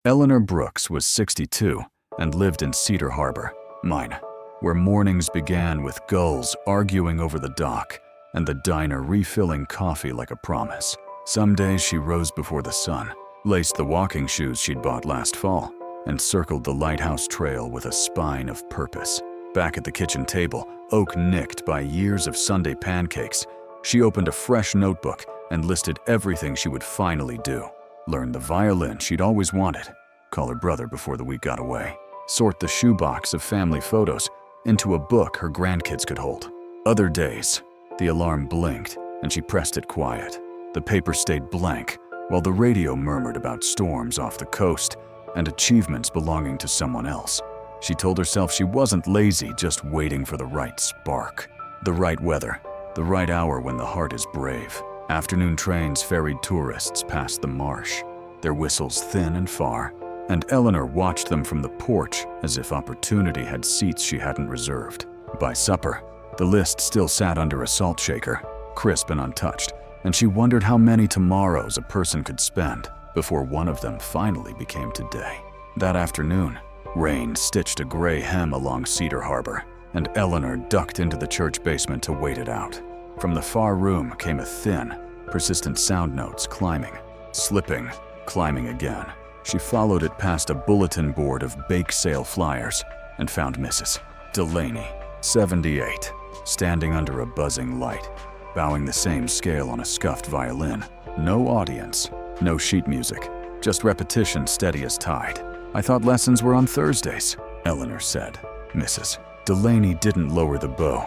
Eleanor Brooks was 62 and lived in Cedar Harbor, mine, where mornings began with gulls arguing over the dock and the diner refilling coffee like a promise. Some days she rose before the sun, laced the walking shoes she'd bought last fall, and circled the lighthouse trail with a spine of purpose. Back at the kitchen table, oak-nicked by years of Sunday pancakes, she opened a fresh notebook and listed everything she would finally do. Learn the violin she'd always wanted, call her brother before the week got away, sort the shoebox of family photos into a book her grandkids could hold. Other days, the alarm blinked and she pressed it quiet. The paper stayed blank while the radio murmured about storms off the coast and achievements belonging to someone else. She told herself she wasn't lazy, just waiting for the right spark, the right weather, the right hour when the heart is brave. Afternoon trains ferried tourists past the marsh, their whistles thin and far, and Eleanor watched them from the porch as if opportunity had seats she hadn't reserved. By supper, the list still sat under a salt shaker, crisp and untouched, and she wondered how many tomorrows a person could spend before one of them finally became today. That afternoon, rain stitched a gray hem along Cedar Harbor, and Eleanor ducked into the church basement to wait it out. From the far room came a thin, persistent sound notes climbing, slipping, climbing again. She followed it past a bulletin board of bake sale flyers and found Mrs. Delaney, 78, standing under a buzzing light, bowing the same scale on a scuffed violin. No audience, no sheet music, just repetition steady as tide. "I thought lessons were on Thursdays," Eleanor said. Mrs. Delaney didn't lower the bow.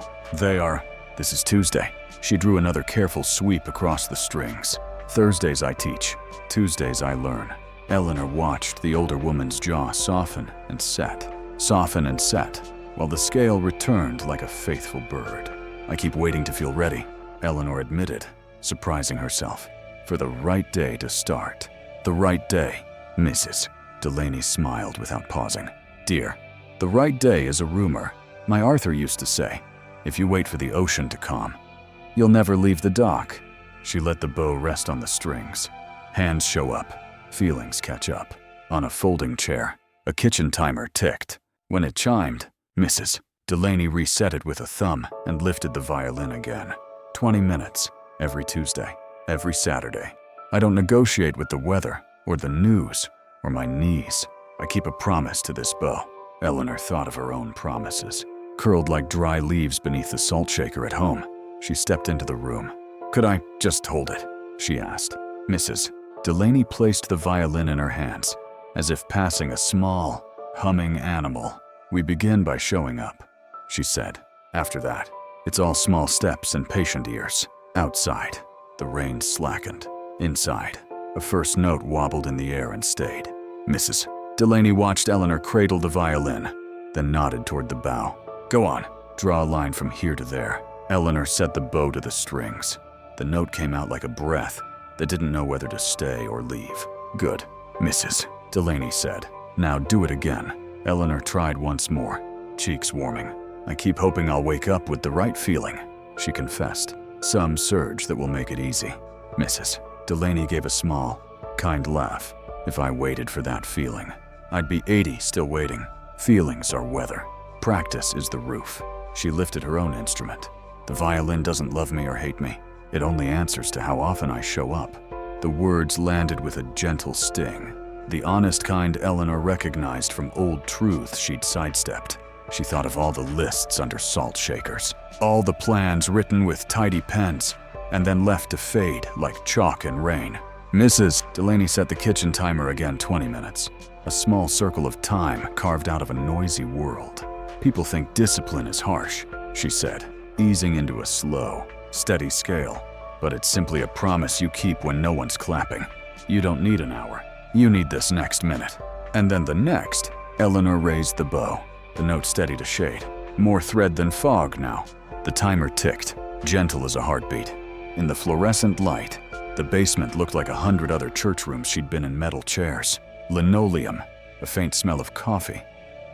This is Tuesday." She drew another careful sweep across the strings. "Thursdays I teach, Tuesdays I learn." Eleanor watched the older woman's jaw soften and set, while the scale returned like a faithful bird. "I keep waiting to feel ready," Eleanor admitted, surprising herself. "For the right day to start." "The right day," Mrs. Delaney smiled without pausing. "Dear, the right day is a rumor. My Arthur used to say, if you wait for the ocean to calm, you'll never leave the dock." She let the bow rest on the strings. Hands show up, feelings catch up. On a folding chair, a kitchen timer ticked. When it chimed, Mrs. Delaney reset it with a thumb and lifted the violin again. 20 minutes, every Tuesday, every Saturday. "I don't negotiate with the weather, or the news, or my knees. I keep a promise to this bow." Eleanor thought of her own promises, curled like dry leaves beneath the salt shaker at home. She stepped into the room. "Could I just hold it?" she asked. Mrs. Delaney placed the violin in her hands, as if passing a small, humming animal. "We begin by showing up," she said. "After that, it's all small steps and patient ears." Outside, the rain slackened. Inside, a first note wobbled in the air and stayed. Mrs. Delaney watched Eleanor cradle the violin, then nodded toward the bow. "Go on, draw a line from here to there." Eleanor set the bow to the strings. The note came out like a breath that didn't know whether to stay or leave. "Good," Mrs. Delaney said. "Now do it again." Eleanor tried once more, cheeks warming. "I keep hoping I'll wake up with the right feeling," she confessed. "Some surge that will make it easy." Mrs. Delaney gave a small, kind laugh. "If I waited for that feeling, I'd be 80 still waiting. Feelings are weather. Practice is the roof." She lifted her own instrument. "The violin doesn't love me or hate me. It only answers to how often I show up." The words landed with a gentle sting, the honest kind Eleanor recognized from old truths she'd sidestepped. She thought of all the lists under salt shakers, all the plans written with tidy pens, and then left to fade like chalk in rain. Mrs. Delaney set the kitchen timer again. 20 minutes. A small circle of time carved out of a noisy world. "People think discipline is harsh," she said, easing into a slow, steady scale. "But it's simply a promise you keep when no one's clapping. You don't need an hour. You need this next minute." And then the next. Eleanor raised the bow. The note steadied a shade. More thread than fog now. The timer ticked, gentle as a heartbeat. In the fluorescent light, the basement looked like 100 other church rooms she'd been in. Metal chairs, linoleum, a faint smell of coffee.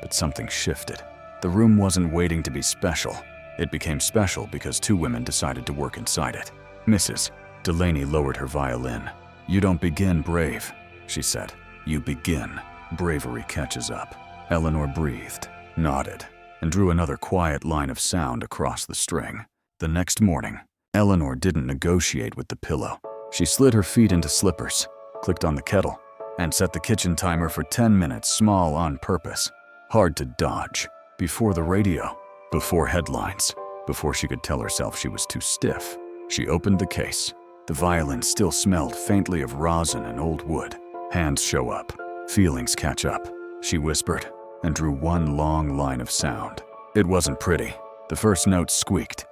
But something shifted. The room wasn't waiting to be special. It became special because two women decided to work inside it. Mrs. Delaney lowered her violin. "You don't begin brave," she said. "You begin." Bravery catches up. Eleanor breathed, nodded, and drew another quiet line of sound across the string. The next morning, Eleanor didn't negotiate with the pillow. She slid her feet into slippers, clicked on the kettle, and set the kitchen timer for 10 minutes, small on purpose. Hard to dodge. Before the radio, before headlines, before she could tell herself she was too stiff. She opened the case. The violin still smelled faintly of rosin and old wood. Hands show up. Feelings catch up. She whispered and drew one long line of sound. It wasn't pretty. The first note squeaked.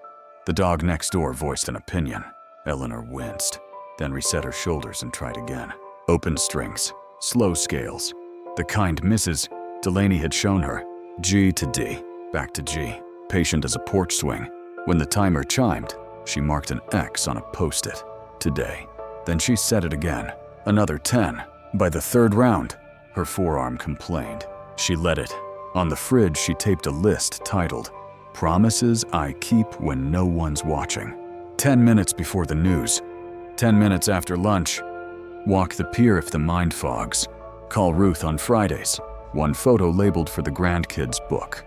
The dog next door voiced an opinion. Eleanor winced, then reset her shoulders and tried again. Open strings, slow scales, the kind Mrs. Delaney had shown her. G to D, back to G, patient as a porch swing. When the timer chimed, she marked an X on a post-it. Today. Then she said it again. Another 10. By the third round, her forearm complained. She let it. On the fridge, she taped a list titled, "Promises I Keep When No One's Watching." 10 minutes before the news. 10 minutes after lunch. Walk the pier if the mind fogs. Call Ruth on Fridays. One photo labeled for the grandkids' book.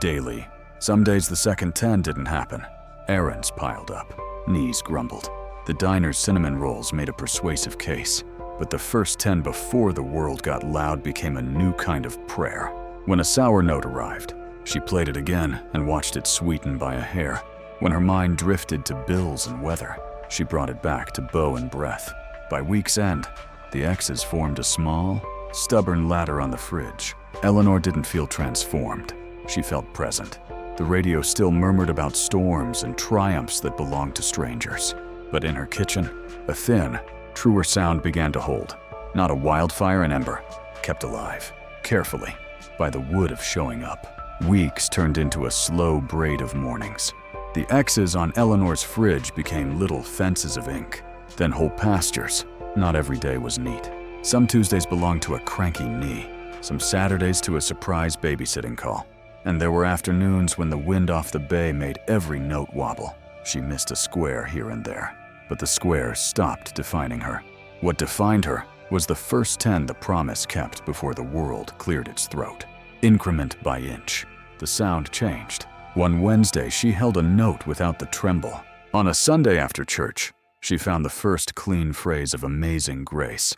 Daily. Some days the second 10 didn't happen. Errands piled up. Knees grumbled. The diner's cinnamon rolls made a persuasive case. But the first 10 before the world got loud became a new kind of prayer. When a sour note arrived, she played it again and watched it sweeten by a hair. When her mind drifted to bills and weather, she brought it back to bow and breath. By week's end, the X's formed a small, stubborn ladder on the fridge. Eleanor didn't feel transformed. She felt present. The radio still murmured about storms and triumphs that belonged to strangers. But in her kitchen, a thin, truer sound began to hold. Not a wildfire in ember, kept alive, carefully, by the wood of showing up. Weeks turned into a slow braid of mornings. The X's on Eleanor's fridge became little fences of ink, then whole pastures. Not every day was neat. Some Tuesdays belonged to a cranky knee, some Saturdays to a surprise babysitting call. And there were afternoons when the wind off the bay made every note wobble. She missed a square here and there, but the squares stopped defining her. What defined her was the first 10 the promise kept before the world cleared its throat. Increment by inch, the sound changed. One Wednesday, she held a note without the tremble. On a Sunday after church, she found the first clean phrase of amazing grace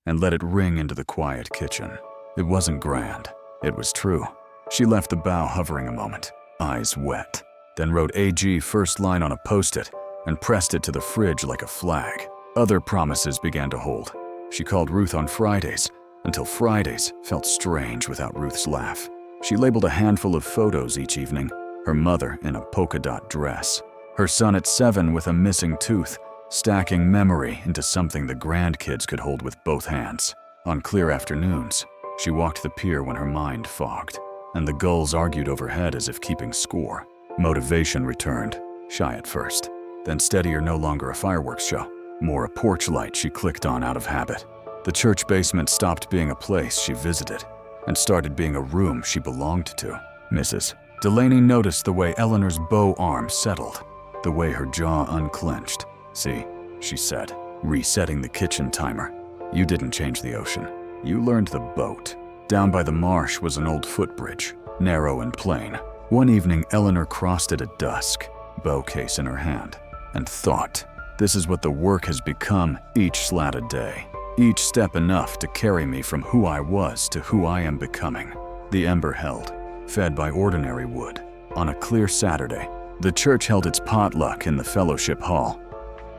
and let it ring into the quiet kitchen. It wasn't grand. It was true. She left the bow hovering a moment, eyes wet, then wrote AG first line on a post-it and pressed it to the fridge like a flag. Other promises began to hold. She called Ruth on Fridays, until Fridays felt strange without Ruth's laugh. She labeled a handful of photos each evening, her mother in a polka dot dress, her son at 7 with a missing tooth, stacking memory into something the grandkids could hold with both hands. On clear afternoons, she walked the pier when her mind fogged, and the gulls argued overhead as if keeping score. Motivation returned, shy at first, then steadier, no longer a fireworks show, more a porch light she clicked on out of habit. The church basement stopped being a place she visited and started being a room she belonged to. Mrs. Delaney noticed the way Eleanor's bow arm settled, the way her jaw unclenched. "See," she said, resetting the kitchen timer. "You didn't change the ocean. You learned the boat." Down by the marsh was an old footbridge, narrow and plain. One evening, Eleanor crossed it at dusk, bow case in her hand, and thought, "This is what the work has become each slat a day. Each step enough to carry me from who I was to who I am becoming." The ember held, fed by ordinary wood. On a clear Saturday, the church held its potluck in the fellowship hall.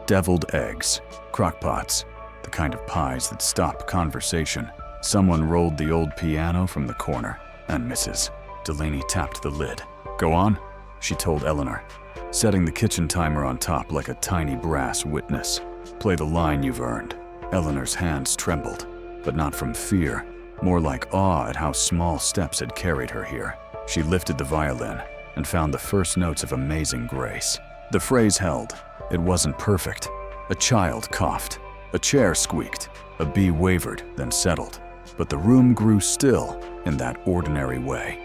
Deviled eggs, crockpots, the kind of pies that stop conversation. Someone rolled the old piano from the corner, and Mrs. Delaney tapped the lid. "Go on," she told Eleanor, setting the kitchen timer on top like a tiny brass witness. "Play the line you've earned." Eleanor's hands trembled, but not from fear, more like awe at how small steps had carried her here. She lifted the violin and found the first notes of amazing grace. The phrase held. It wasn't perfect. A child coughed, a chair squeaked, a bee wavered, then settled. But the room grew still in that ordinary way.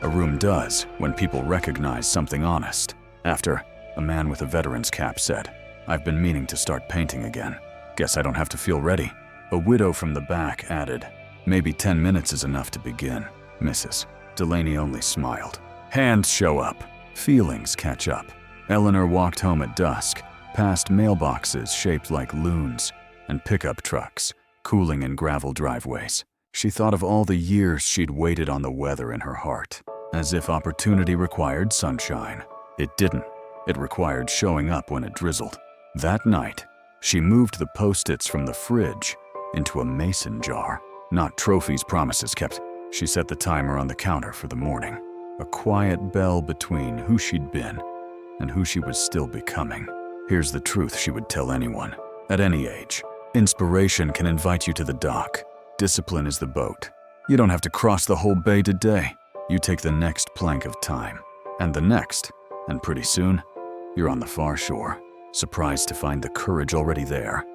A room does when people recognize something honest. After, a man with a veteran's cap said, "I've been meaning to start painting again. Guess I don't have to feel ready." A widow from the back added, Maybe 10 minutes is enough to begin, Mrs. Delaney only smiled. Hands show up. Feelings catch up. Eleanor walked home at dusk, past mailboxes shaped like loons and pickup trucks cooling in gravel driveways. She thought of all the years she'd waited on the weather in her heart, as if opportunity required sunshine. It didn't. It required showing up when it drizzled. That night, she moved the Post-its from the fridge into a mason jar. Not trophies promises kept. She set the timer on the counter for the morning. A quiet bell between who she'd been and who she was still becoming. Here's the truth she would tell anyone, at any age. Inspiration can invite you to the dock. Discipline is the boat. You don't have to cross the whole bay today. You take the next plank of time, and the next, and pretty soon, you're on the far shore, surprised to find the courage already there.